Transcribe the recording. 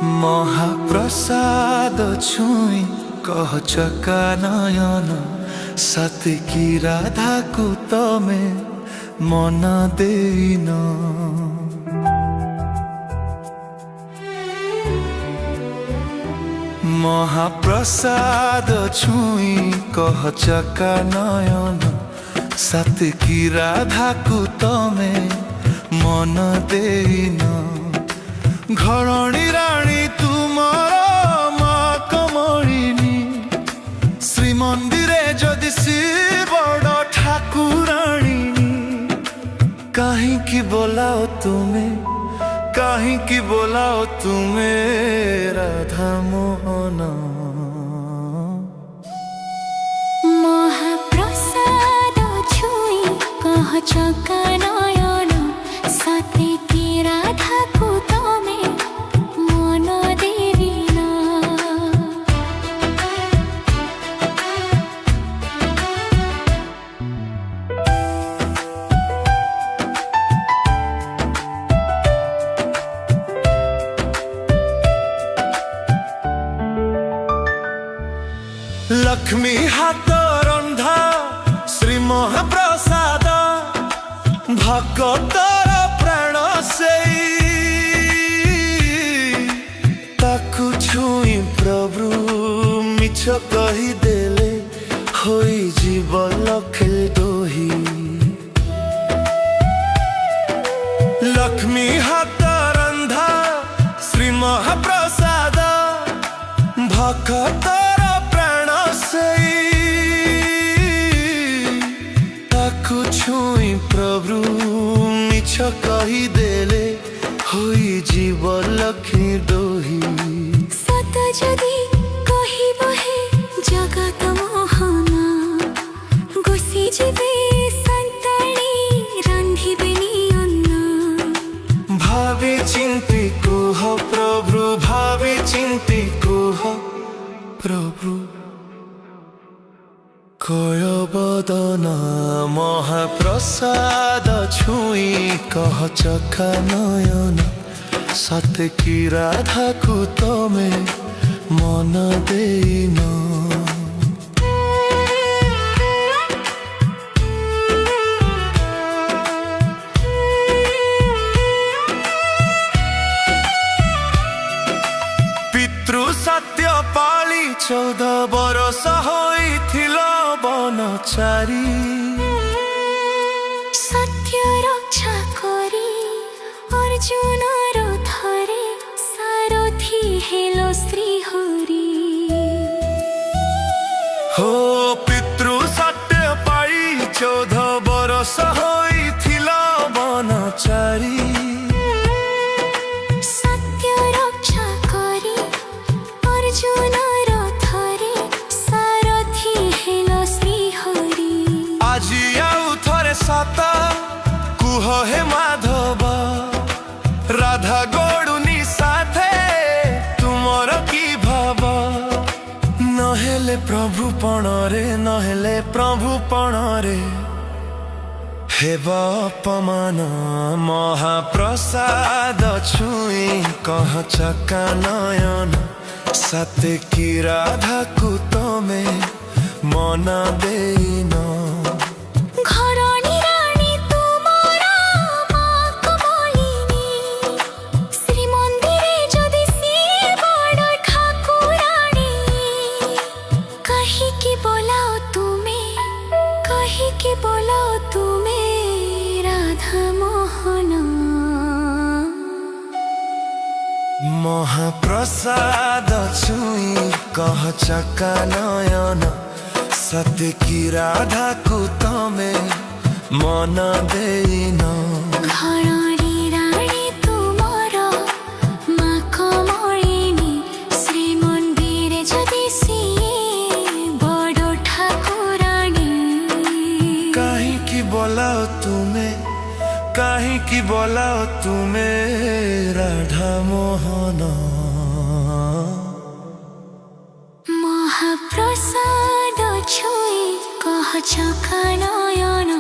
महाप्रसाद छुई कह चका नयन सात्विकी राधा को तमे मन देन। महाप्रसाद छुई कह चका नयन सात्विकी राधा को तमे मन देन। घरणी राणी तुमर माँ कमलिनी श्रीमंदिरे जदि सी बड़ ठाकुराणी कहीं बोलाओ तुम्हें कहीं बोलाओ तुम्हें राधा मोहन। महाप्रसाद छुई कह चका नयन सात्विकी राधा को तमे मन देन। लक्ष्मी हाथ रंधा श्री महाप्रसाद भक्तर प्राण से ताकु छुई प्रभु मिछ कही देले होई जीव लखे दोही। लक्ष्मी हाथ रंधा श्री महाप्रसाद भक्तर छुई प्रभु मिछ कही देले होई जीव लक्ष्मी दोही। सत जदि कहिबो हे जगत मोहना गोसी जीवे संतानी रांधिबेनी अन्न। भावी चिंती कुह प्रभु भावी चिंती कुह प्रभु कय बदन। महाप्रसाद छुई कह चका नयन सात्विकी राधा को तमे मन देन। पितृ सत्य पाली 14 बरस होइथिल बनचारी सत्य रक्षा करी अर्जुन रथरे सारथी हेलो श्री हरि। हो पितृ सत्य पाई 14 बरस होइथिल बनचारी सत्य रक्षा करी अर्जुन रथरे सारथी हेलो श्री हरि। আজি आउ थरे सत कुह हे माधव राधा गड़ुनी साथे तुमर की भाव। नहेले प्रभु पणरे नहेले प्रभु पणरे हेब अपमान। महाप्रसाद छुई कह चका नयन सात्विकी राधा को तमे मन देन। घरणी राणी तुमर माँ कमलिनी श्रीमंदिरे जदि सी बड़ ठाकुराणी कहीं बोलाओ तुम्हें राधा मोहन। महाप्रसाद छुई कह चका नयन सात्विकी राधा को तमे मन देन। घरणी राणी तुमर माँ कमलिनी श्रीमंदिरे जदि सी बड़ ठाकुराणी कहीं बोलाओ तुम्हें राधा मोहन। महाप्रसाद छुई कह चका नयन